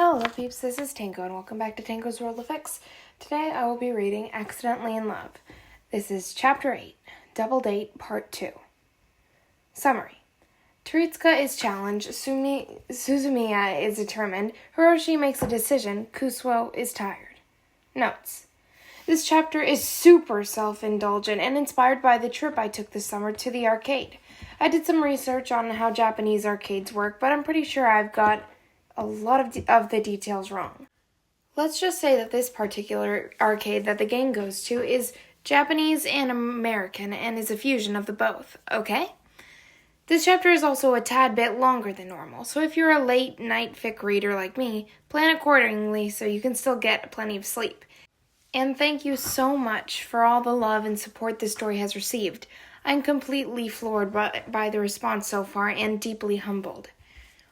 Hello peeps, this is Tango and welcome back to Tango's World of Fix. Today I will be reading Accidentally in Love. This is Chapter 8, Double Date Part 2. Summary. Teritsuka is challenged, Suzumiya is determined, Hiroshi makes a decision, Kusuo is tired. Notes. This chapter is super self-indulgent and inspired by the trip I took this summer to the arcade. I did some research on how Japanese arcades work, but I'm pretty sure I've got a lot of the details wrong. Let's just say that this particular arcade that the gang goes to is Japanese and American and is a fusion of the both, okay? This chapter is also a tad bit longer than normal, so if you're a late night fic reader like me, plan accordingly so you can still get plenty of sleep. And thank you so much for all the love and support this story has received. I'm completely floored by the response so far and deeply humbled.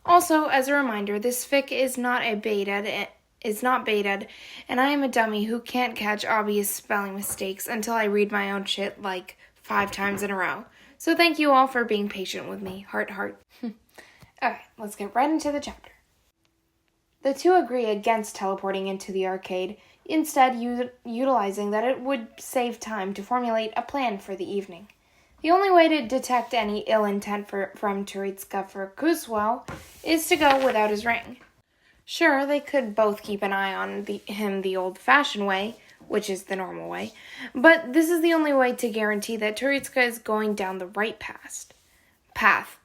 Also, as a reminder, this fic is not baited, and I am a dummy who can't catch obvious spelling mistakes until I read my own shit like 5 times in a row. So thank you all for being patient with me. Heart, heart. Okay, let's get right into the chapter. The two agree against teleporting into the arcade, instead utilizing that it would save time to formulate a plan for the evening. The only way to detect any ill intent from Teritsuka for Kusuo is to go without his ring. Sure, they could both keep an eye on him the old-fashioned way, which is the normal way, but this is the only way to guarantee that Teritsuka is going down the right path.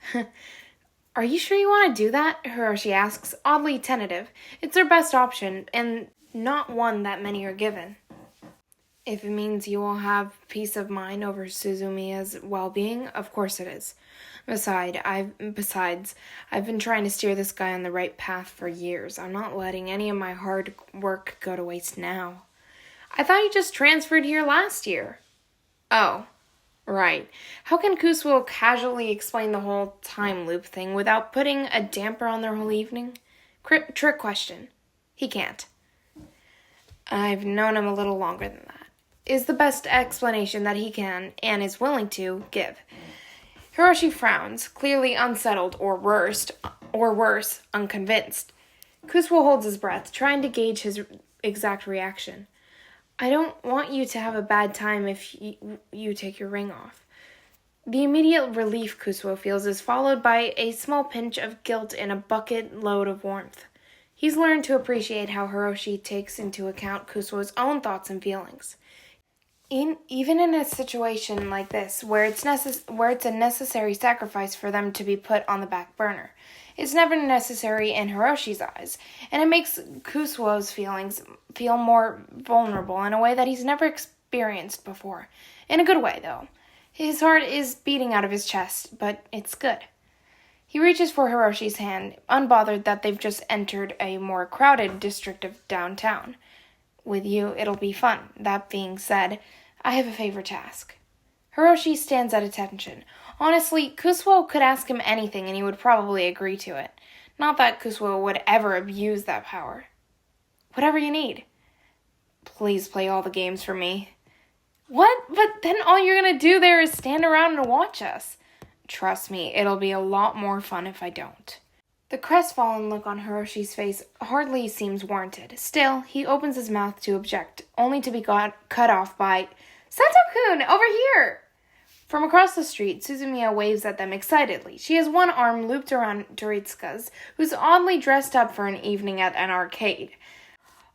Are you sure you want to do that? Hiroshi asks, oddly tentative. It's their best option, and not one that many are given. If it means you will have peace of mind over Suzumiya's well-being, of course it is. Besides, I've been trying to steer this guy on the right path for years. I'm not letting any of my hard work go to waste now. I thought you just transferred here last year. Oh, right. How can Kusuo casually explain the whole time loop thing without putting a damper on their whole evening? Trick question. He can't. I've known him a little longer than that. Is the best explanation that he can, and is willing to, give. Hiroshi frowns, clearly unsettled or worse, unconvinced. Kusuo holds his breath, trying to gauge his exact reaction. I don't want you to have a bad time if you take your ring off. The immediate relief Kusuo feels is followed by a small pinch of guilt and a bucket load of warmth. He's learned to appreciate how Hiroshi takes into account Kusuo's own thoughts and feelings. Even in a situation like this, where it's a necessary sacrifice for them to be put on the back burner, it's never necessary in Hiroshi's eyes, and it makes Kusuo's feelings feel more vulnerable in a way that he's never experienced before. In a good way, though. His heart is beating out of his chest, but it's good. He reaches for Hiroshi's hand, unbothered that they've just entered a more crowded district of downtown. With you, it'll be fun. That being said, I have a favor to ask. Hiroshi stands at attention. Honestly, Kusuo could ask him anything and he would probably agree to it. Not that Kusuo would ever abuse that power. Whatever you need. Please play all the games for me. What? But then all you're gonna do there is stand around and watch us. Trust me, it'll be a lot more fun if I don't. The crestfallen look on Hiroshi's face hardly seems warranted. Still, he opens his mouth to object, only to be cut off by, Satou-kun, over here! From across the street, Suzumiya waves at them excitedly. She has one arm looped around Teritsuka's, who's oddly dressed up for an evening at an arcade.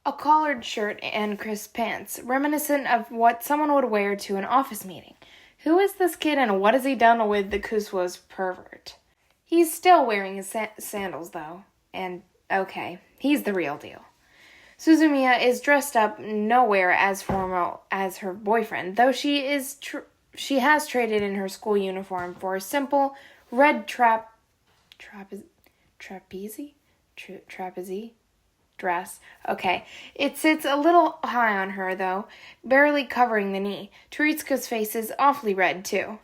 A collared shirt and crisp pants, reminiscent of what someone would wear to an office meeting. Who is this kid and what has he done with the Kusuo's pervert? He's still wearing his sandals, though. And, okay, he's the real deal. Suzumiya is dressed up nowhere as formal as her boyfriend, though she has traded in her school uniform for a simple red trapeze dress. Okay, it sits a little high on her, though, barely covering the knee. Teritsuka's face is awfully red, too.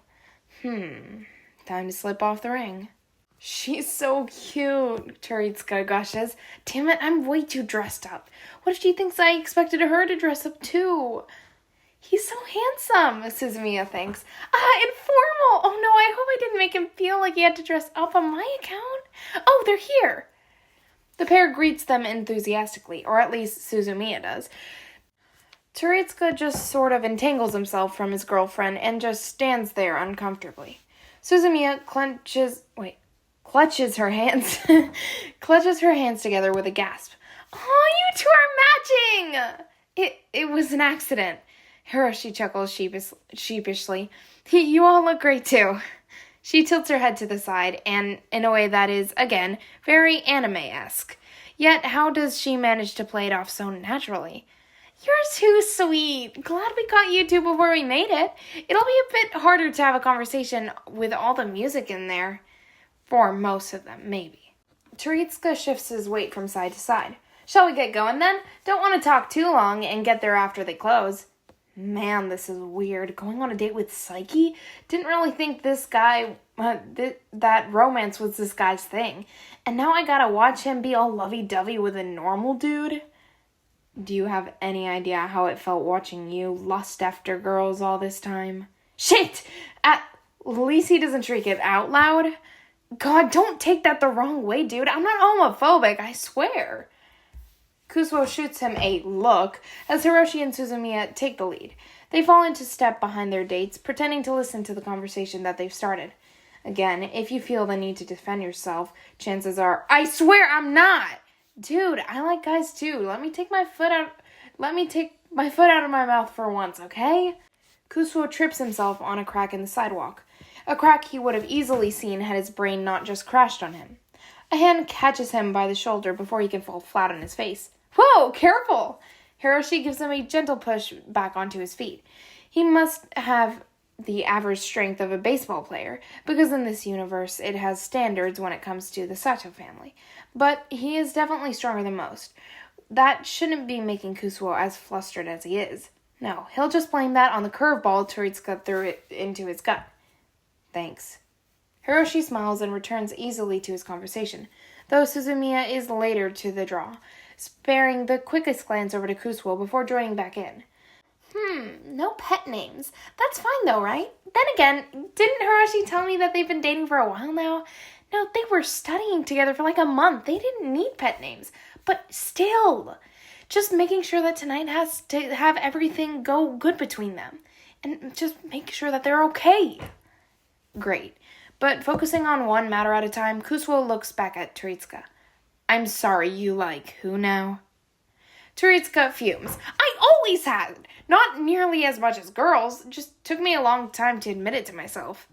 Time to slip off the ring. She's so cute, Teritsuka gushes. Damn it, I'm way too dressed up. What if she thinks I expected her to dress up too? He's so handsome, Suzumiya thinks. Informal! Oh no, I hope I didn't make him feel like he had to dress up on my account. Oh, they're here! The pair greets them enthusiastically, or at least Suzumiya does. Teritsuka just sort of entangles himself from his girlfriend and just stands there uncomfortably. Suzumiya clutches her hands together with a gasp. Oh, you two are matching! It was an accident. Hiroshi chuckles sheepishly. You all look great too. She tilts her head to the side, and in a way that is, again, very anime-esque. Yet, how does she manage to play it off so naturally? You're too sweet. Glad we caught you two before we made it. It'll be a bit harder to have a conversation with all the music in there. For most of them, maybe. Teritsuka shifts his weight from side to side. Shall we get going then? Don't want to talk too long and get there after they close. Man, this is weird. Going on a date with Saiki? Didn't really think this guy, that romance was this guy's thing. And now I gotta watch him be all lovey-dovey with a normal dude? Do you have any idea how it felt watching you lust after girls all this time? Shit! At least he doesn't shriek it out loud. God, don't take that the wrong way, dude. I'm not homophobic, I swear. Kusuo shoots him a look as Hiroshi and Suzumiya take the lead. They fall into step behind their dates, pretending to listen to the conversation that they've started. Again, if you feel the need to defend yourself, chances are, I swear I'm not! Dude, I like guys too. Let me take my foot out of my mouth for once, okay? Kusuo trips himself on a crack in the sidewalk. A crack he would have easily seen had his brain not just crashed on him. A hand catches him by the shoulder before he can fall flat on his face. Whoa, careful! Hiroshi gives him a gentle push back onto his feet. He must have the average strength of a baseball player, because in this universe it has standards when it comes to the Satou family. But he is definitely stronger than most. That shouldn't be making Kusuo as flustered as he is. No, he'll just blame that on the curveball Teritsuka threw it into his gut. Thanks. Hiroshi smiles and returns easily to his conversation, though Suzumiya is later to the draw, sparing the quickest glance over to Kusuo before joining back in. No pet names. That's fine though, right? Then again, didn't Hiroshi tell me that they've been dating for a while now? No, they were studying together for like a month. They didn't need pet names. But still, just making sure that tonight has to have everything go good between them. And just make sure that they're okay. Great. But focusing on one matter at a time, Kusuo looks back at Teritsuka. I'm sorry, you like who now? Teritsuka fumes. I always had. Not nearly as much as girls. Just took me a long time to admit it to myself.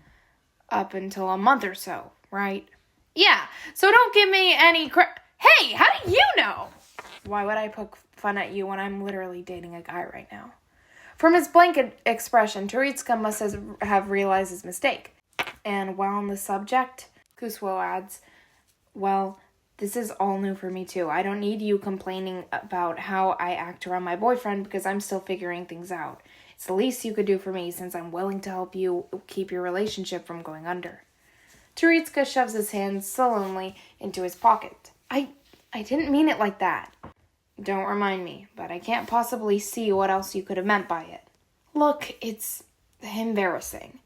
Up until a month or so, right? Yeah, so don't give me any Hey, how do you know? Why would I poke fun at you when I'm literally dating a guy right now? From his blank expression, Teritsuka must have realized his mistake. And while on the subject, Kusuo adds, well, this is all new for me too. I don't need you complaining about how I act around my boyfriend because I'm still figuring things out. It's the least you could do for me since I'm willing to help you keep your relationship from going under. Teritsuka shoves his hand sullenly into his pocket. I didn't mean it like that. Don't remind me, but I can't possibly see what else you could have meant by it. Look, it's embarrassing.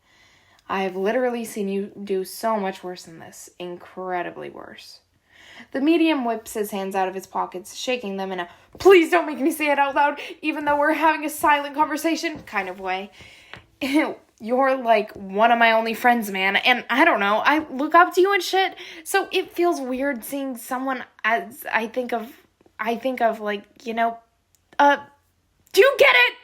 I've literally seen you do so much worse than this. Incredibly worse. The medium whips his hands out of his pockets, shaking them in a please don't make me say it out loud, even though we're having a silent conversation kind of way. You're like one of my only friends, man, and I don't know, I look up to you and shit, so it feels weird seeing someone as I think of like, do you get it?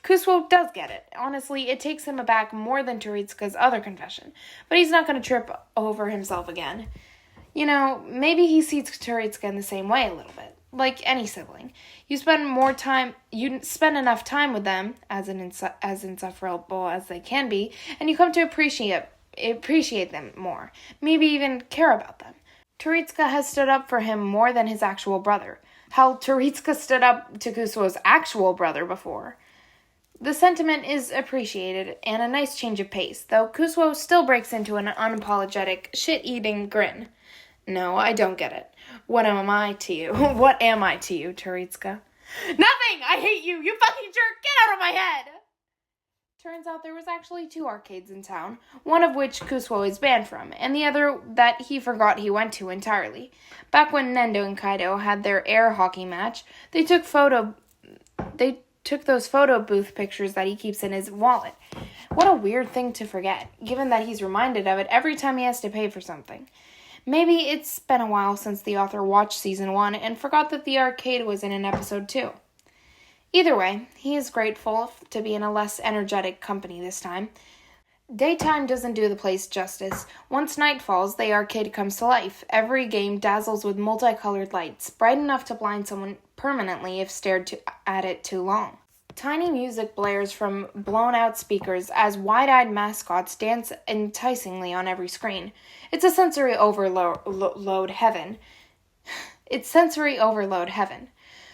Kusuo does get it. Honestly, it takes him aback more than Teritsuka's other confession, but he's not going to trip over himself again. Maybe he sees Teritsuka in the same way a little bit. Like any sibling. You spend enough time with them, as insufferable as they can be, and you come to appreciate them more. Maybe even care about them. Teritsuka has stood up for him more than his actual brother. Hell, Teritsuka stood up to Kusuo's actual brother before. The sentiment is appreciated, and a nice change of pace, though Kusuo still breaks into an unapologetic, shit-eating grin. No, I don't get it. What am I to you? What am I to you, Teritsuka? Nothing! I hate you! You fucking jerk! Get out of my head! Turns out there was actually 2 arcades in town, one of which Kusuo is banned from, and the other that he forgot he went to entirely. Back when Nendo and Kaido had their air hockey match, they took those photo booth pictures that he keeps in his wallet. What a weird thing to forget, given that he's reminded of it every time he has to pay for something. Maybe it's been a while since the author watched season 1 and forgot that the arcade was in an episode 2. Either way, he is grateful to be in a less energetic company this time. Daytime doesn't do the place justice. Once night falls, the arcade comes to life. Every game dazzles with multicolored lights, bright enough to blind someone permanently if stared at it too long. Tiny music blares from blown-out speakers as wide-eyed mascots dance enticingly on every screen. It's a sensory overload heaven.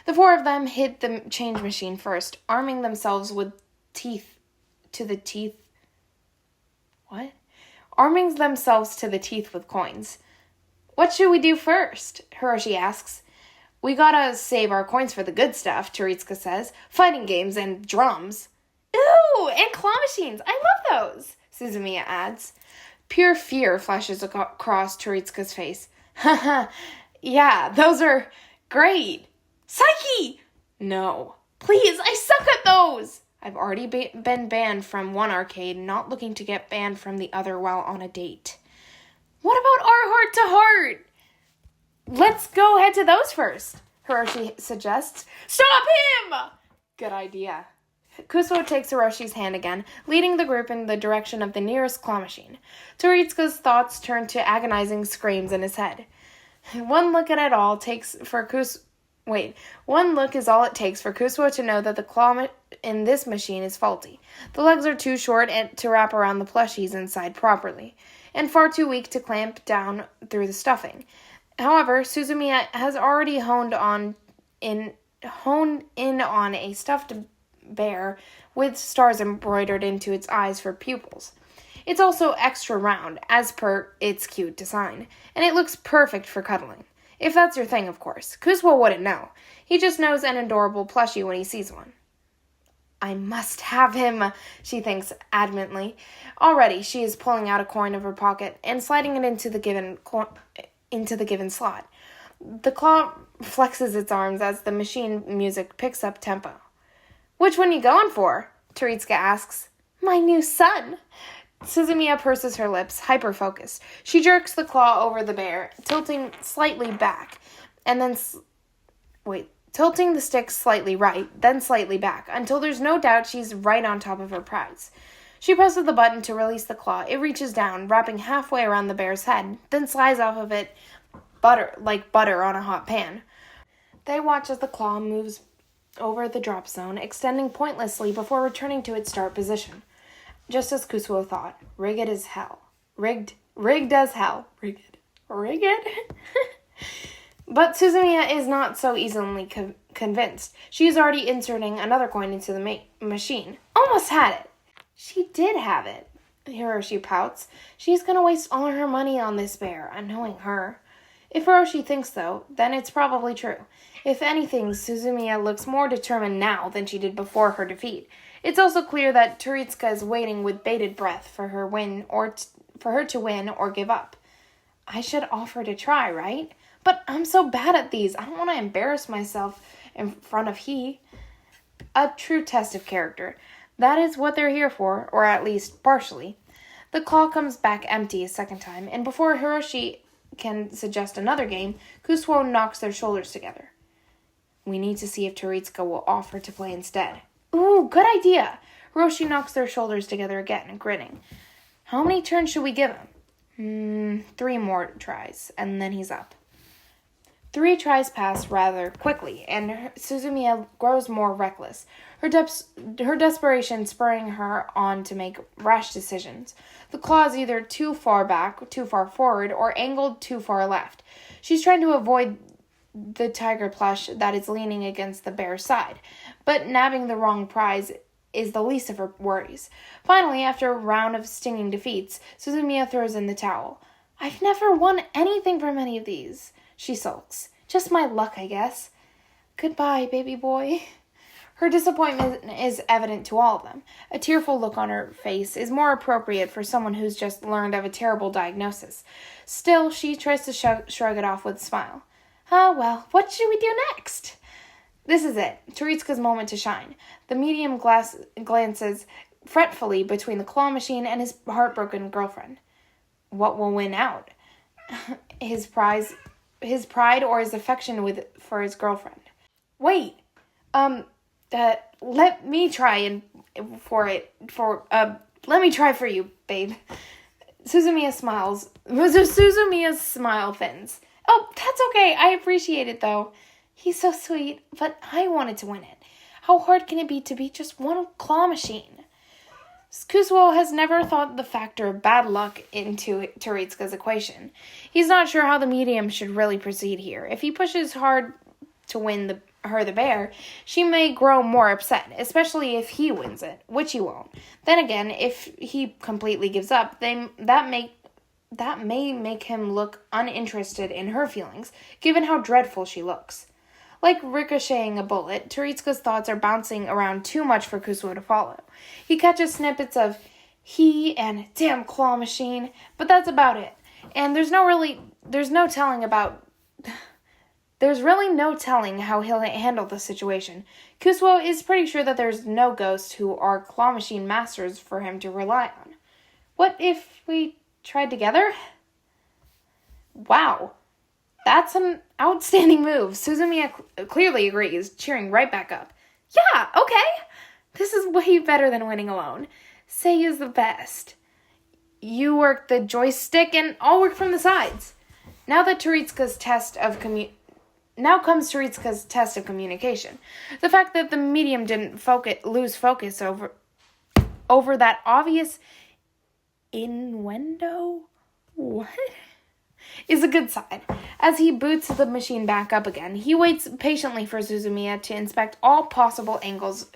The 4 of them hit the change machine first, arming themselves with Arming themselves to the teeth with coins. What should we do first? Hiroshi asks. We gotta save our coins for the good stuff, Teritsuka says. Fighting games and drums. Ooh, and claw machines. I love those, Suzumiya adds. Pure fear flashes across Teritsuka's face. Haha, yeah, those are great. Saiki! No. Please, I suck at those! I've already been banned from one arcade, not looking to get banned from the other while on a date. What about our heart-to-heart? Let's go head to those first, Hiroshi suggests. Stop him! Good idea. Kusuo takes Hiroshi's hand again, leading the group in the direction of the nearest claw machine. Teritsuka's thoughts turn to agonizing screams in his head. One look is all it takes for Kusuo to know that the claw in this machine is faulty. The legs are too short to wrap around the plushies inside properly, and far too weak to clamp down through the stuffing. However, Suzumiya has already honed in on a stuffed bear with stars embroidered into its eyes for pupils. It's also extra round, as per its cute design, and it looks perfect for cuddling. If that's your thing, of course. Kusuo wouldn't know. He just knows an adorable plushie when he sees one. I must have him, she thinks adamantly. Already, she is pulling out a coin of her pocket and sliding it into the given slot. The claw flexes its arms as the machine music picks up tempo. Which one you going for? Teritsuka asks. My new son. Suzumiya purses her lips, hyper-focused. She jerks the claw over the bear, tilting slightly back, and then tilting the stick slightly right, then slightly back, until there's no doubt she's right on top of her prize. She presses the button to release the claw. It reaches down, wrapping halfway around the bear's head, then slides off of it like butter on a hot pan. They watch as the claw moves over the drop zone, extending pointlessly before returning to its start position. Just as Kusuo thought, rigged as hell. Rigged as hell. Rigged? But Suzumiya is not so easily convinced. She is already inserting another coin into the machine. Almost had it. She did have it, Hiroshi pouts. She's gonna waste all her money on this bear, knowing her. If Hiroshi thinks so, then it's probably true. If anything, Suzumiya looks more determined now than she did before her defeat. It's also clear that Teritsuka is waiting with bated breath for her to win or give up. I should offer to try, right? But I'm so bad at these. I don't want to embarrass myself in front of he. A true test of character. That is what they're here for, or at least partially. The claw comes back empty a second time, and before Hiroshi can suggest another game, Kusuo knocks their shoulders together. We need to see if Teritsuka will offer to play instead. Ooh, good idea. Hiroshi knocks their shoulders together again, grinning. How many turns should we give him? 3 more tries, and then he's up. 3 tries pass rather quickly, and Suzumiya grows more reckless, her desperation spurring her on to make rash decisions. The claw is either too far back, too far forward, or angled too far left. She's trying to avoid the tiger plush that is leaning against the bear's side, but nabbing the wrong prize is the least of her worries. Finally, after a round of stinging defeats, Suzumiya throws in the towel. I've never won anything from any of these, she sulks. Just my luck, I guess. Goodbye, baby boy. Her disappointment is evident to all of them. A tearful look on her face is more appropriate for someone who's just learned of a terrible diagnosis. Still, she tries to shrug it off with a smile. Well, what should we do next? This is it, Teritsuka's moment to shine. The medium glances fretfully between the claw machine and his heartbroken girlfriend. What will win out? His pride or his affection for his girlfriend? Wait, let me try let me try for you, babe. Suzumiya's smile thins. Oh, that's okay. I appreciate it, though. He's so sweet, but I wanted to win it. How hard can it be to beat just one claw machine? Kusuo has never thought the factor of bad luck into Teritsuka's equation. He's not sure how the medium should really proceed here. If he pushes hard to win the bear, she may grow more upset, especially if he wins it, which he won't. Then again, if he completely gives up, that may make him look uninterested in her feelings, given how dreadful she looks. Like ricocheting a bullet, Teritsuka's thoughts are bouncing around too much for Kusuo to follow. He catches snippets of he and damn claw machine, but that's about it. And there's really no telling how he'll handle the situation. Kusuo is pretty sure that there's no ghosts who are claw machine masters for him to rely on. What if we tried together? Wow. That's an outstanding move. Suzumiya clearly agrees, cheering right back up. Yeah, okay. This is way better than winning alone. Sei is the best. You work the joystick and I'll work from the sides. Now comes Teritsuka's test of communication. The fact that the medium didn't lose focus over that obvious innuendo? What? Is a good sign. As he boots the machine back up again, he waits patiently for Suzumiya to inspect all possible angles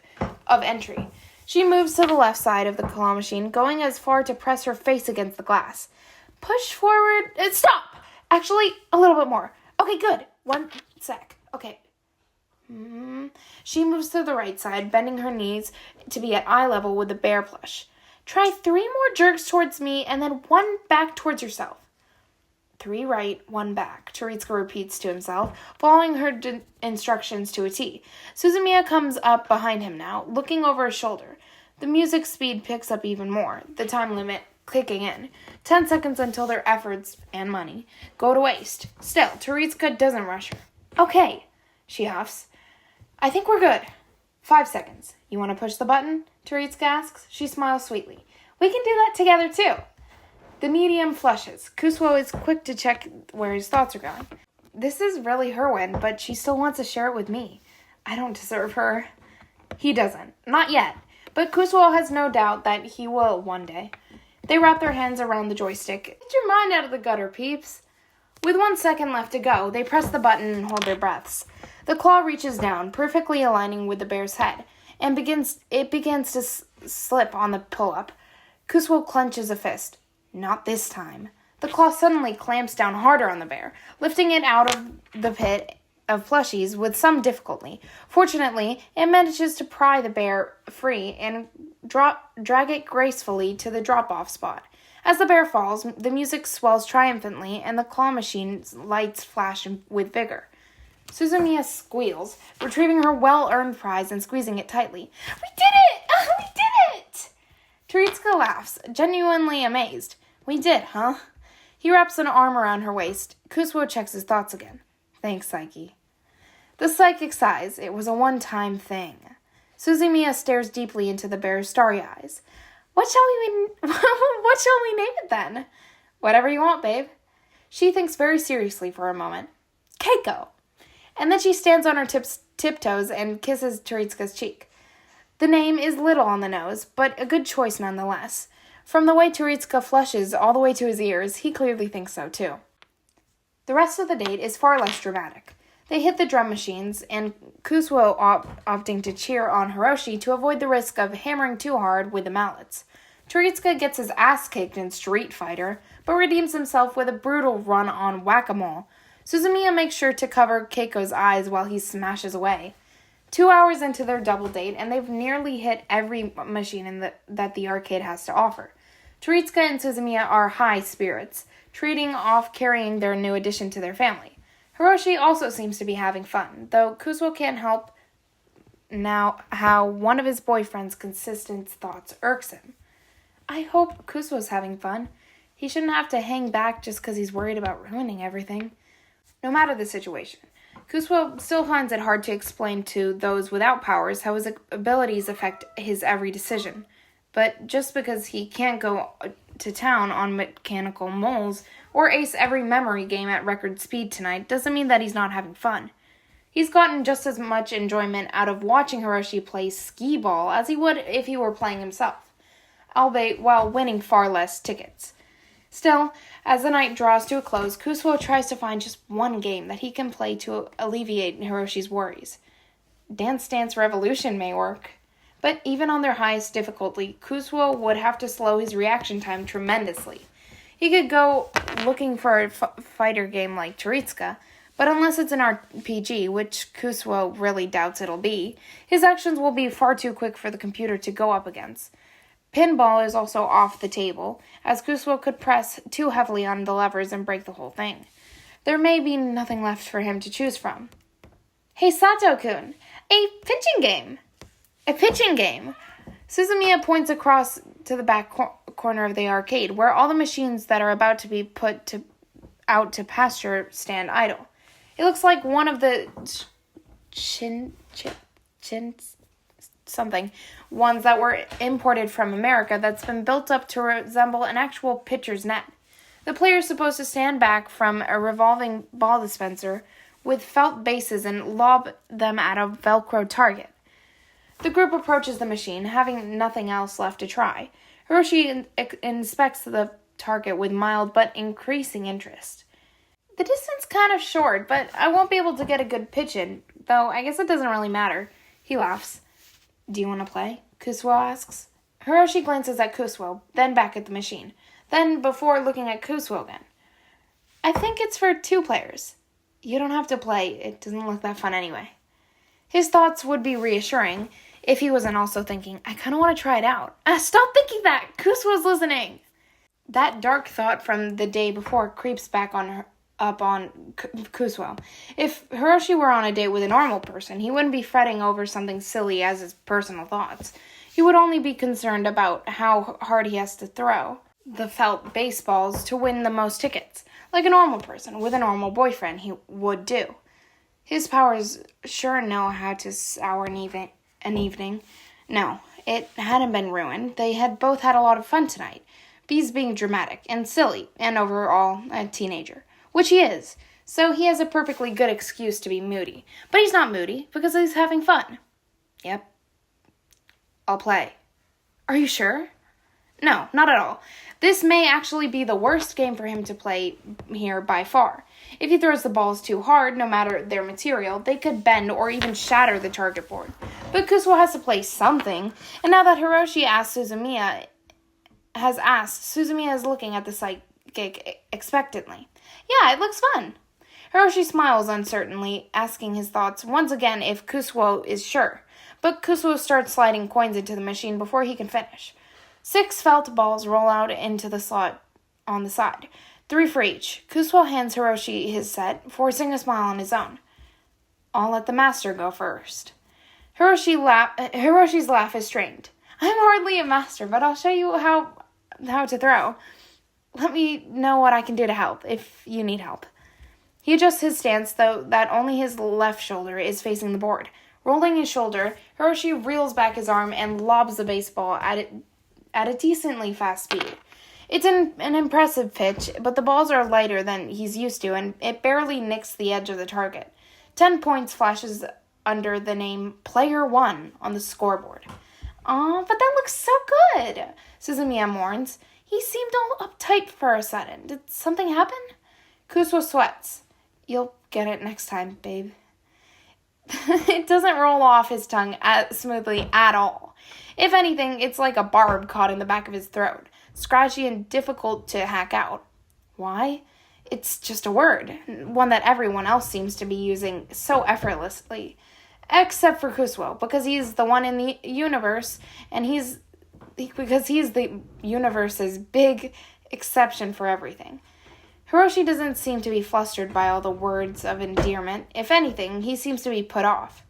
of entry. She moves to the left side of the claw machine, going as far to press her face against the glass. Push forward. Stop! Actually, a little bit more. Okay, good. 1 sec. Okay. She moves to the right side, bending her knees to be at eye level with the bear plush. Try 3 more jerks towards me and then 1 back towards yourself. 3 right, 1 back, Teritsuka repeats to himself, following her instructions to a T. Suzumiya comes up behind him now, looking over his shoulder. The music speed picks up even more, the time limit kicking in. 10 seconds until their efforts and money go to waste. Still, Teritsuka doesn't rush her. Okay, she huffs. I think we're good. 5 seconds. You want to push the button? Teritsuka asks. She smiles sweetly. We can do that together, too. The medium flushes. Kusuo is quick to check where his thoughts are going. This is really her win, but she still wants to share it with me. I don't deserve her. He doesn't. Not yet. But Kusuo has no doubt that he will one day. They wrap their hands around the joystick. Get your mind out of the gutter, peeps. With 1 second left to go, they press the button and hold their breaths. The claw reaches down, perfectly aligning with the bear's head, and begins to slip on the pull-up. Kusuo clenches a fist. Not this time. The claw suddenly clamps down harder on the bear, lifting it out of the pit of plushies with some difficulty. Fortunately, it manages to pry the bear free and drag it gracefully to the drop-off spot. As the bear falls, the music swells triumphantly and the claw machine's lights flash with vigor. Suzumiya squeals, retrieving her well-earned prize and squeezing it tightly. We did it! We did it! Teritsuka laughs, genuinely amazed. We did, huh? He wraps an arm around her waist. Kusuo checks his thoughts again. Thanks, Saiki. The psychic sighs. It was a one-time thing. Suzumiya stares deeply into the bear's starry eyes. What shall we name it then? Whatever you want, babe. She thinks very seriously for a moment. Keiko. And then she stands on her tiptoes and kisses Teritsuka's cheek. The name is little on the nose, but a good choice nonetheless. From the way Teritsuka flushes all the way to his ears, he clearly thinks so too. The rest of the date is far less dramatic. They hit the drum machines, and Kusuo opting to cheer on Hiroshi to avoid the risk of hammering too hard with the mallets. Teritsuka gets his ass kicked in Street Fighter, but redeems himself with a brutal run on Whack-A-Mole. Suzumiya makes sure to cover Keiko's eyes while he smashes away. 2 hours into their double date, and they've nearly hit every machine that the arcade has to offer. Teritsuka and Suzumiya are high spirits, treating off carrying their new addition to their family. Hiroshi also seems to be having fun, though Kusuo can't help now how one of his boyfriend's consistent thoughts irks him. I hope Kusuo's having fun. He shouldn't have to hang back just because he's worried about ruining everything. No matter the situation, Kusuo still finds it hard to explain to those without powers how his abilities affect his every decision. But just because he can't go to town on mechanical moles or ace every memory game at record speed tonight doesn't mean that he's not having fun. He's gotten just as much enjoyment out of watching Hiroshi play skee-ball as he would if he were playing himself, albeit while winning far less tickets. Still, as the night draws to a close, Kusuo tries to find just one game that he can play to alleviate Hiroshi's worries. Dance Dance Revolution may work. But even on their highest difficulty, Kusuo would have to slow his reaction time tremendously. He could go looking for a fighter game like Teritsuka, but unless it's an RPG, which Kusuo really doubts it'll be, his actions will be far too quick for the computer to go up against. Pinball is also off the table, as Kusuo could press too heavily on the levers and break the whole thing. There may be nothing left for him to choose from. Hey Sato-kun, a pitching game! A pitching game! Suzumiya points across to the back corner of the arcade, where all the machines that are about to be put out to pasture stand idle. It looks like one of the ones that were imported from America that's been built up to resemble an actual pitcher's net. The player is supposed to stand back from a revolving ball dispenser with felt bases and lob them at a Velcro target. The group approaches the machine, having nothing else left to try. Hiroshi inspects the target with mild but increasing interest. The distance kind of short, but I won't be able to get a good pitch in, though I guess it doesn't really matter. He laughs. Do you want to play? Kusuo asks. Hiroshi glances at Kusuo, then back at the machine, then before looking at Kusuo again. I think it's for 2 players. You don't have to play. It doesn't look that fun anyway. His thoughts would be reassuring if he wasn't also thinking, I kind of want to try it out. Stop thinking that! Kusuo's listening! That dark thought from the day before creeps back up on Kusuo. If Hiroshi were on a date with a normal person, he wouldn't be fretting over something silly as his personal thoughts. He would only be concerned about how hard he has to throw the felt baseballs to win the most tickets, like a normal person with a normal boyfriend he would do. His powers sure know how to sour an evening. No, it hadn't been ruined. They had both had a lot of fun tonight. He's being dramatic and silly and overall a teenager, which he is, so he has a perfectly good excuse to be moody. But he's not moody because he's having fun. Yep. I'll play. Are you sure? No, not at all. This may actually be the worst game for him to play here by far. If he throws the balls too hard, no matter their material, they could bend or even shatter the target board. But Kusuo has to play something, and now that Hiroshi Suzumiya is looking at the saiki-k expectantly. Yeah, it looks fun. Hiroshi smiles uncertainly, asking his thoughts once again if Kusuo is sure. But Kusuo starts sliding coins into the machine before he can finish. 6 felt balls roll out into the slot on the side, 3 for each. Kusuo hands Hiroshi his set, forcing a smile on his own. I'll let the master go first. Hiroshi's laugh is strained. I'm hardly a master, but I'll show you how to throw. Let me know what I can do to help, if you need help. He adjusts his stance, though that only his left shoulder is facing the board. Rolling his shoulder, Hiroshi reels back his arm and lobs the baseball at a decently fast speed. It's an impressive pitch, but the balls are lighter than he's used to, and it barely nicks the edge of the target. 10 points flashes under the name Player 1 on the scoreboard. Aw, but that looks so good, Suzumiya mourns. He seemed all uptight for a sudden. Did something happen? Kusuo sweats. You'll get it next time, babe. It doesn't roll off his tongue smoothly at all. If anything, it's like a barb caught in the back of his throat, scratchy and difficult to hack out. Why? It's just a word, one that everyone else seems to be using so effortlessly. Except for Kusuo, because he's the one in the universe, and because he's the universe's big exception for everything. Hiroshi doesn't seem to be flustered by all the words of endearment. If anything, he seems to be put off.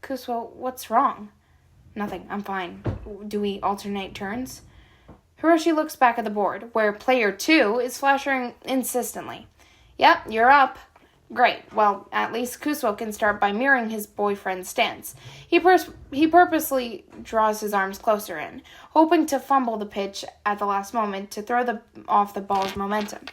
Kusuo, what's wrong? Nothing, I'm fine. Do we alternate turns? Hiroshi looks back at the board, where player 2 is flashing insistently. Yep, you're up. Great. Well, at least Kusuo can start by mirroring his boyfriend's stance. He purposely draws his arms closer in, hoping to fumble the pitch at the last moment to throw off the ball's momentum.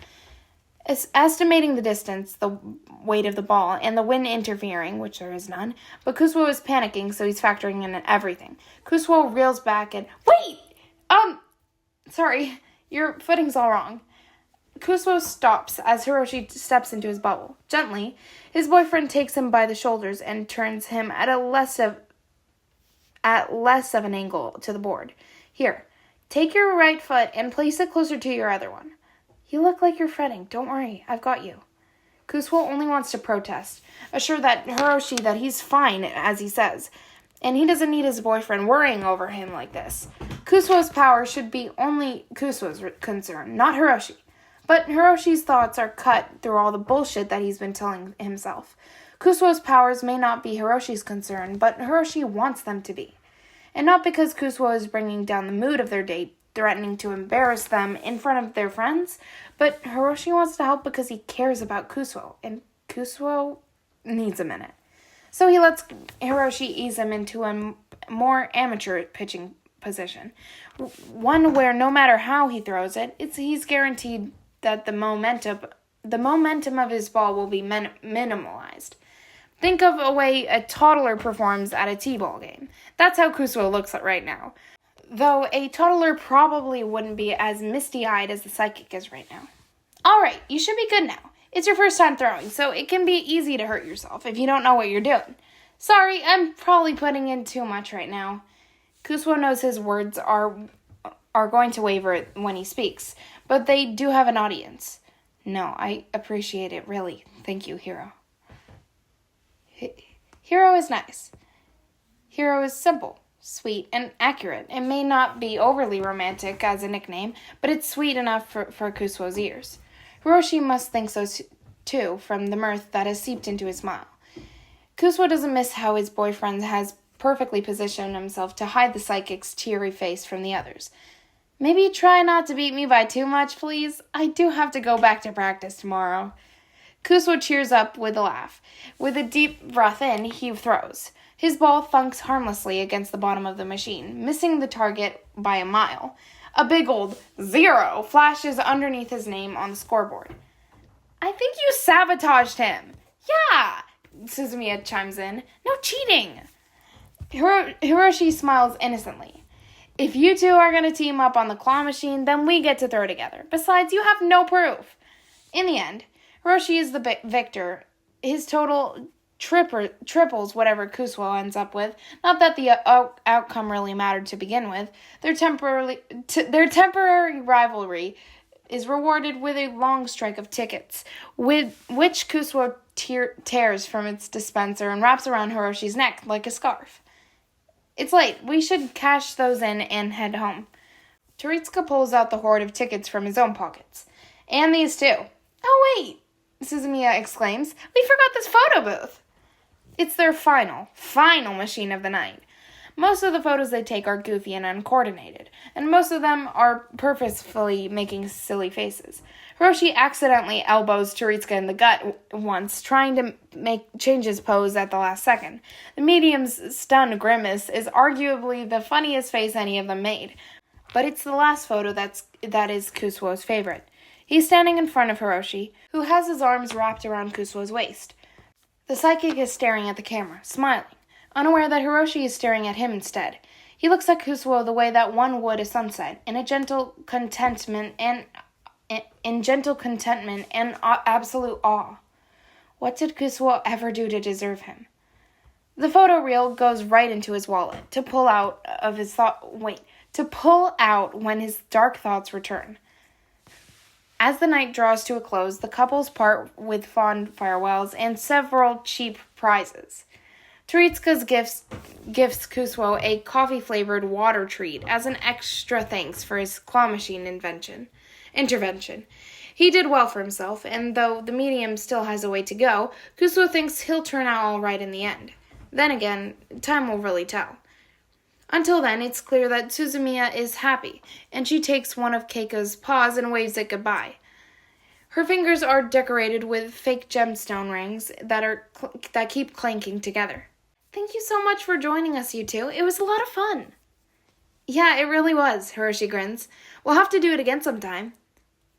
Estimating the distance, the weight of the ball, and the wind interfering, which there is none, but Kusuo is panicking, so he's factoring in everything. Kusuo reels back and, wait! Sorry, your footing's all wrong. Kusuo stops as Hiroshi steps into his bubble. Gently, his boyfriend takes him by the shoulders and turns him at less of an angle to the board. Here, take your right foot and place it closer to your other one. You look like you're fretting. Don't worry, I've got you. Kusuo only wants to protest, assure that Hiroshi that he's fine, as he says, and he doesn't need his boyfriend worrying over him like this. Kusuo's power should be only Kusuo's concern, not Hiroshi. But Hiroshi's thoughts are cut through all the bullshit that he's been telling himself. Kusuo's powers may not be Hiroshi's concern, but Hiroshi wants them to be. And not because Kusuo is bringing down the mood of their date, threatening to embarrass them in front of their friends, but Hiroshi wants to help because he cares about Kusuo, and Kusuo needs a minute. So he lets Hiroshi ease him into a more amateur pitching position, one where no matter how he throws it, he's guaranteed that the momentum of his ball will be minimalized. Think of a way a toddler performs at a t-ball game. That's how Kusuo looks right now. Though a toddler probably wouldn't be as misty-eyed as the saiki-k is right now. Alright, you should be good now. It's your first time throwing, so it can be easy to hurt yourself if you don't know what you're doing. Sorry, I'm probably putting in too much right now. Kusuo knows his words are going to waver when he speaks, but they do have an audience. No, I appreciate it, really. Thank you, Hiro. Hiro is nice. Hiro is simple, sweet, and accurate. It may not be overly romantic as a nickname, but it's sweet enough for Kusuo's ears. Hiroshi must think so too, from the mirth that has seeped into his smile. Kusuo doesn't miss how his boyfriend has perfectly positioned himself to hide the psychic's teary face from the others. Maybe try not to beat me by too much, please. I do have to go back to practice tomorrow. Kusuo cheers up with a laugh. With a deep breath in, he throws. His ball thunks harmlessly against the bottom of the machine, missing the target by a mile. A big old 0 flashes underneath his name on the scoreboard. I think you sabotaged him. Yeah, Suzumiya chimes in. No cheating. Hiroshi smiles innocently. If you two are going to team up on the claw machine, then we get to throw together. Besides, you have no proof. In the end, Hiroshi is the victor. His total triples whatever Kusuo ends up with. Not that the outcome really mattered to begin with. Their temporary rivalry is rewarded with a long strike of tickets, with which Kusuo tears from its dispenser and wraps around Hiroshi's neck like a scarf. It's late. We should cash those in and head home. Teritsuka pulls out the hoard of tickets from his own pockets. And these too. Oh wait, Suzumiya exclaims. We forgot this photo booth. It's their final machine of the night. Most of the photos they take are goofy and uncoordinated, and most of them are purposefully making silly faces. Hiroshi accidentally elbows Teritsuka in the gut once, trying to change his pose at the last second. The medium's stunned grimace is arguably the funniest face any of them made, but it's the last photo that is Kusuo's favorite. He's standing in front of Hiroshi, who has his arms wrapped around Kusuo's waist. The psychic is staring at the camera, smiling, unaware that Hiroshi is staring at him instead. He looks at Kusuo the way that one would a sunset, in gentle contentment and absolute awe. What did Kusuo ever do to deserve him? The photo reel goes right into his wallet to pull out when his dark thoughts return. As the night draws to a close, the couples part with fond farewells and several cheap prizes. Teritsuka's gifts Kusuo a coffee-flavored water treat as an extra thanks for his claw machine intervention. He did well for himself, and though the medium still has a way to go, Kusuo thinks he'll turn out all right in the end. Then again, time will really tell. Until then, it's clear that Suzumiya is happy, and she takes one of Keiko's paws and waves it goodbye. Her fingers are decorated with fake gemstone rings that keep clanking together. Thank you so much for joining us, you two. It was a lot of fun. Yeah, it really was, Hiroshi grins. We'll have to do it again sometime.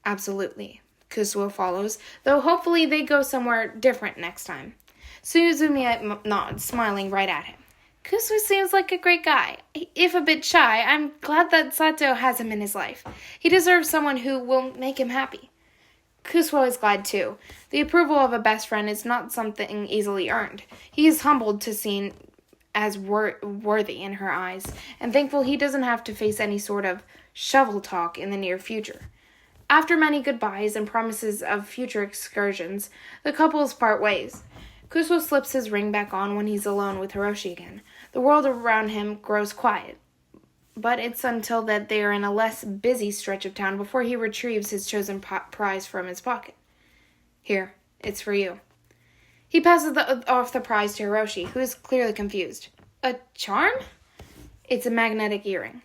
Absolutely, Kusuo follows, though hopefully they go somewhere different next time. Suzumiya nods, smiling right at him. Kusuo seems like a great guy. If a bit shy, I'm glad that Sato has him in his life. He deserves someone who will make him happy. Kusuo is glad too. The approval of a best friend is not something easily earned. He is humbled to seen as worthy in her eyes, and thankful he doesn't have to face any sort of shovel talk in the near future. After many goodbyes and promises of future excursions, the couples part ways. Kusuo slips his ring back on when he's alone with Hiroshi again. The world around him grows quiet, but it's until that they are in a less busy stretch of town before he retrieves his chosen prize from his pocket. Here, it's for you. He passes off the prize to Hiroshi, who is clearly confused. A charm? It's a magnetic earring.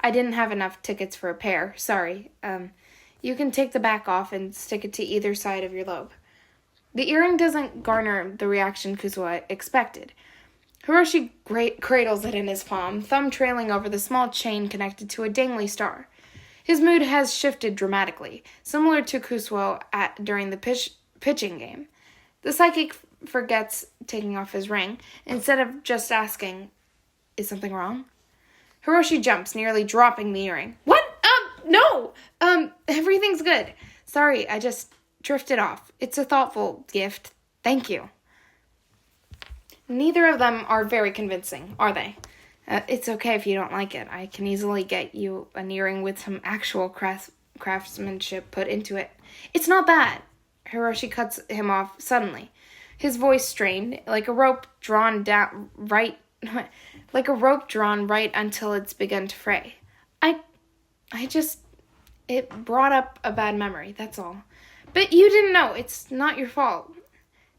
I didn't have enough tickets for a pair, sorry. You can take the back off and stick it to either side of your lobe. The earring doesn't garner the reaction Kusuo expected. Hiroshi cradles it in his palm, thumb trailing over the small chain connected to a dangly star. His mood has shifted dramatically, similar to Kusuo during the pitching game. The psychic forgets taking off his ring, instead of just asking, "Is something wrong?" Hiroshi jumps, nearly dropping the earring. What? No! Everything's good. Sorry, I just drifted off. It's a thoughtful gift. Thank you. Neither of them are very convincing, are they? It's okay if you don't like it. I can easily get you an earring with some actual craftsmanship put into it. It's not that. Hiroshi cuts him off suddenly. His voice strained, like a rope drawn right until it's begun to fray. It brought up a bad memory, that's all. But you didn't know. It's not your fault.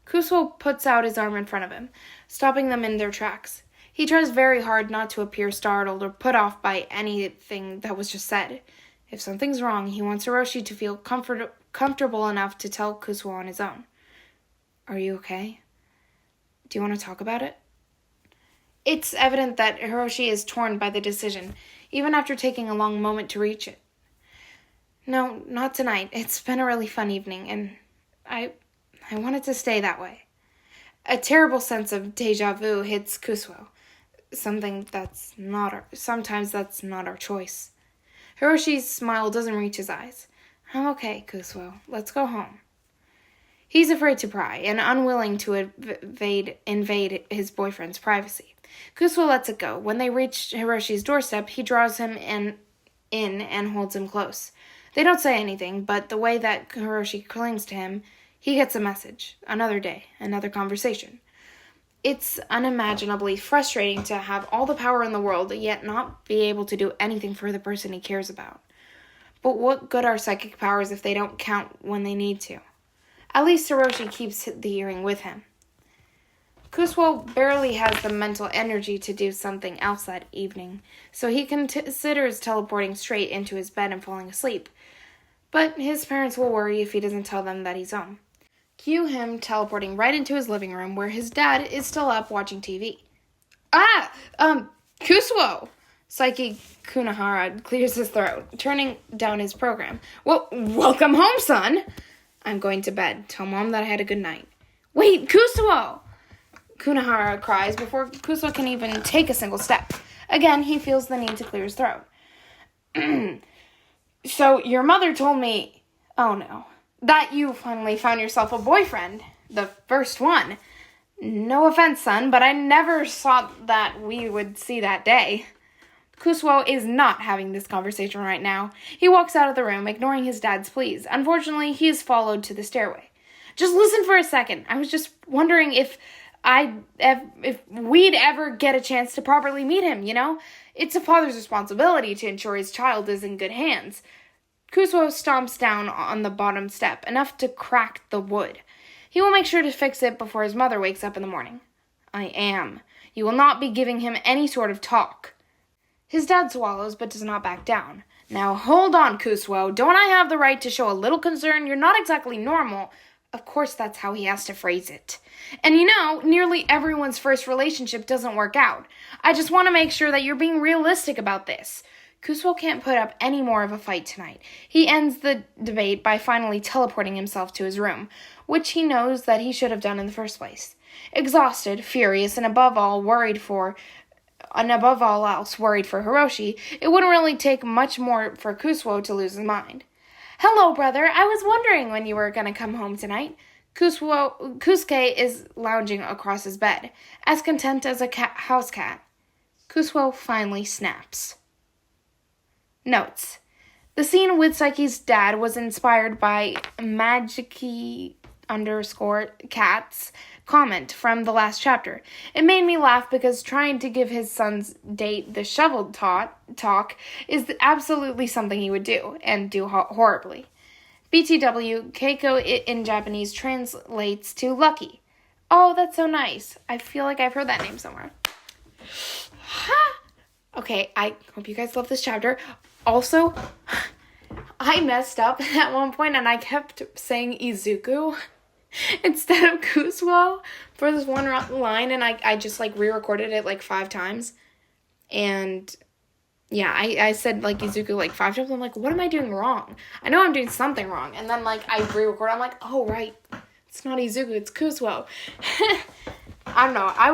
Kusuo puts out his arm in front of him, stopping them in their tracks. He tries very hard not to appear startled or put off by anything that was just said. If something's wrong, he wants Hiroshi to feel comfortable enough to tell Kusuo on his own. Are you okay? Do you want to talk about it? It's evident that Hiroshi is torn by the decision, even after taking a long moment to reach it. No, not tonight. It's been a really fun evening, and I want it to stay that way. A terrible sense of déjà vu hits Kusuo. Sometimes that's not our choice. Hiroshi's smile doesn't reach his eyes. I'm okay, Kusuo. Let's go home. He's afraid to pry and unwilling to invade his boyfriend's privacy. Kusuo lets it go. When they reach Hiroshi's doorstep, he draws him in and holds him close. They don't say anything, but the way that Hiroshi clings to him, he gets a message. Another day, another conversation. It's unimaginably frustrating to have all the power in the world, yet not be able to do anything for the person he cares about. But what good are psychic powers if they don't count when they need to? At least Hiroshi keeps the earring with him. Kusuo barely has the mental energy to do something else that evening, so he considers teleporting straight into his bed and falling asleep. But his parents will worry if he doesn't tell them that he's home. Cue him teleporting right into his living room where his dad is still up watching TV. Kusuo! Saiki Kunahara clears his throat, turning down his program. Well, welcome home, son! I'm going to bed. Tell Mom that I had a good night. Wait, Kusuo! Kunahara cries before Kusuo can even take a single step. Again, he feels the need to clear his throat. So, your mother told me, oh no, that you finally found yourself a boyfriend. The first one. No offense, son, but I never thought that we would see that day. Kusuo is not having this conversation right now. He walks out of the room, ignoring his dad's pleas. Unfortunately, he is followed to the stairway. Just listen for a second. I was just wondering if if we'd ever get a chance to properly meet him, you know? It's a father's responsibility to ensure his child is in good hands. Kusuo stomps down on the bottom step, enough to crack the wood. He will make sure to fix it before his mother wakes up in the morning. I am. You will not be giving him any sort of talk. His dad swallows, but does not back down. Now hold on, Kusuo. Don't I have the right to show a little concern? You're not exactly normal. Of course, that's how he has to phrase it. And you know, nearly everyone's first relationship doesn't work out. I just want to make sure that you're being realistic about this. Kusuo can't put up any more of a fight tonight. He ends the debate by finally teleporting himself to his room, which he knows that he should have done in the first place. Exhausted, furious, and above all else worried for Hiroshi, it wouldn't really take much more for Kusuo to lose his mind. Hello, brother. I was wondering when you were going to come home tonight. Kusuke is lounging across his bed, as content as a house cat. Kusuo finally snaps. Notes. The scene with Saiki's dad was inspired by Magiki_cat's comment from the last chapter. It made me laugh because trying to give his son's date the shovel talk is absolutely something he would do, and do horribly. BTW, Keiko in Japanese translates to lucky. Oh, that's so nice. I feel like I've heard that name somewhere. Okay, I hope you guys love this chapter. Also, I messed up at one point and I kept saying Izuku instead of Kusuo for this one line, and I just re-recorded it 5 times. And yeah, I said Izuku 5 times. I'm like, what am I doing wrong? I know I'm doing something wrong. And then I re-record. I'm like, oh right, it's not Izuku, it's Kusuo. I don't know. I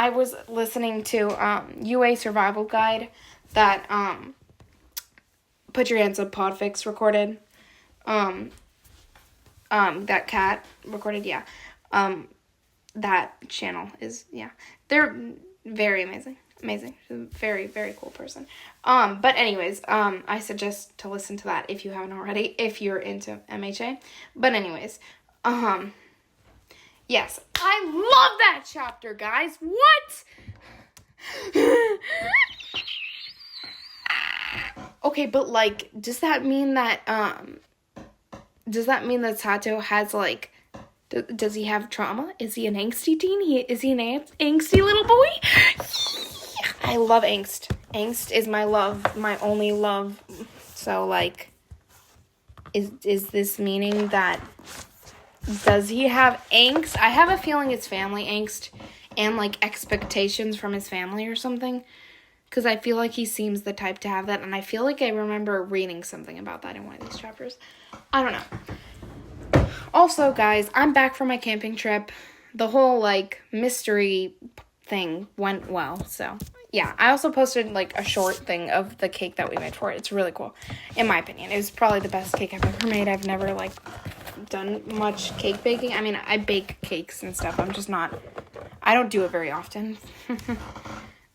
was listening to UA Survival Guide that Put Your Hands Up Podfix recorded. That cat recorded, yeah. That channel is, yeah. They're very amazing. Amazing. She's a very, very cool person. But anyways, I suggest to listen to that if you haven't already, if you're into MHA. But anyways, yes. I love that chapter, guys. What? Okay, but does that mean that Satou has does he have trauma? Is he an angsty teen? Is he an angsty little boy? I love angst. Angst is my love, my only love. So is this meaning that, does he have angst? I have a feeling it's family angst and expectations from his family or something. Because I feel like he seems the type to have that. And I feel like I remember reading something about that in one of these chapters. I don't know. Also, guys, I'm back from my camping trip. The whole, mystery thing went well. So, yeah. I also posted, a short thing of the cake that we made for it. It's really cool. In my opinion. It was probably the best cake I've ever made. I've never, done much cake baking. I mean, I bake cakes and stuff. I'm just not... I don't do it very often.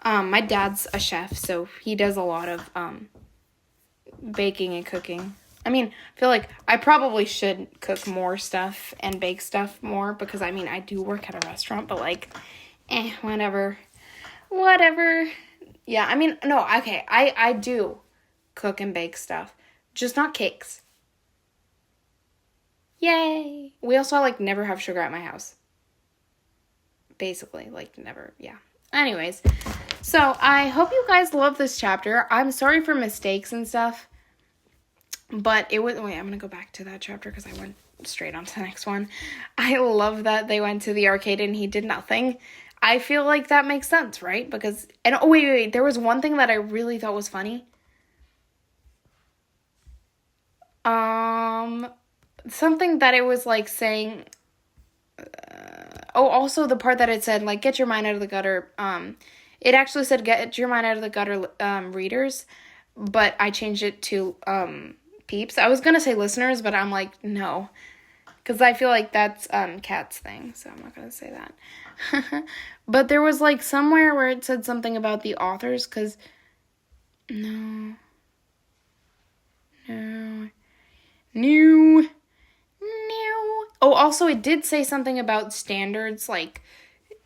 My dad's a chef, so he does a lot of baking and cooking. I mean, I feel like I probably should cook more stuff and bake stuff more because, I do work at a restaurant, but, whatever. Whatever. Yeah, no, okay, I do cook and bake stuff, just not cakes. Yay! We also, never have sugar at my house. Basically, never, yeah. Anyways, so I hope you guys love this chapter. I'm sorry for mistakes and stuff, but it was, wait, I'm going to go back to that chapter because I went straight on to the next one. I love that they went to the arcade and he did nothing. I feel like that makes sense, right? Because, and oh, wait, there was one thing that I really thought was funny. Something that it was saying, also the part that it said, get your mind out of the gutter, it actually said, get your mind out of the gutter, readers, but I changed it to, peeps. I was gonna say listeners, but I'm no, because I feel like that's, Kat's thing, so I'm not gonna say that. But there was, somewhere where it said something about the authors, because, no. Oh, also, it did say something about standards,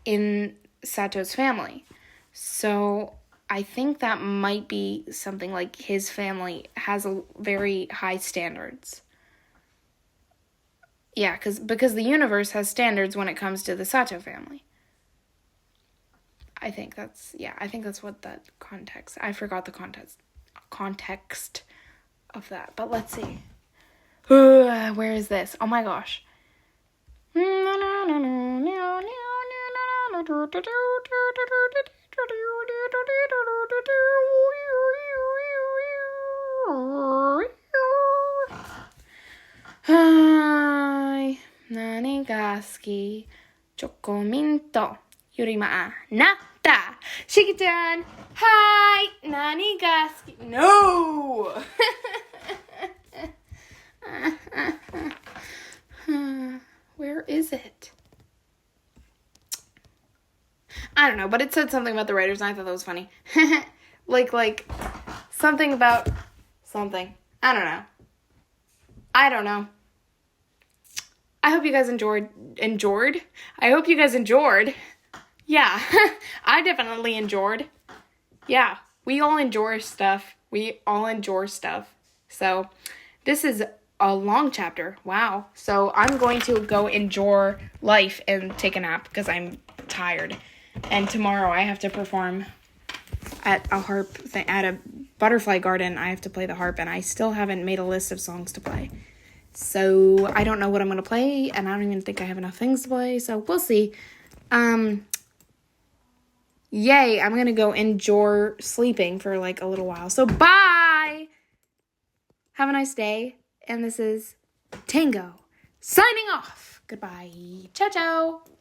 in Satou's family. So I think that might be something like his family has a very high standards. Yeah, because the universe has standards when it comes to the Satou family. I think that's what that context. I forgot the context of that, but let's see. Where is this? Oh my gosh. Hi, nani ga suki? Chocominto. Yurima nata. Shiki-chan. Hi, nani ga suki? No. Where is it? I don't know, but it said something about the writers, and I thought that was funny. like something about something. I don't know. I hope you guys enjoyed. I hope you guys enjoyed. Yeah, I definitely enjoyed. Yeah, we all enjoy stuff. So, this is a long chapter. Wow. So, I'm going to go enjoy life and take a nap because I'm tired. And tomorrow I have to perform at a harp at a butterfly garden. I have to play the harp, and I still haven't made a list of songs to play. So, I don't know what I'm going to play, and I don't even think I have enough things to play, so we'll see. Yay, I'm going to go enjoy sleeping for like a little while. So, bye! Have a nice day, and this is Tango, signing off. Goodbye. Ciao, ciao.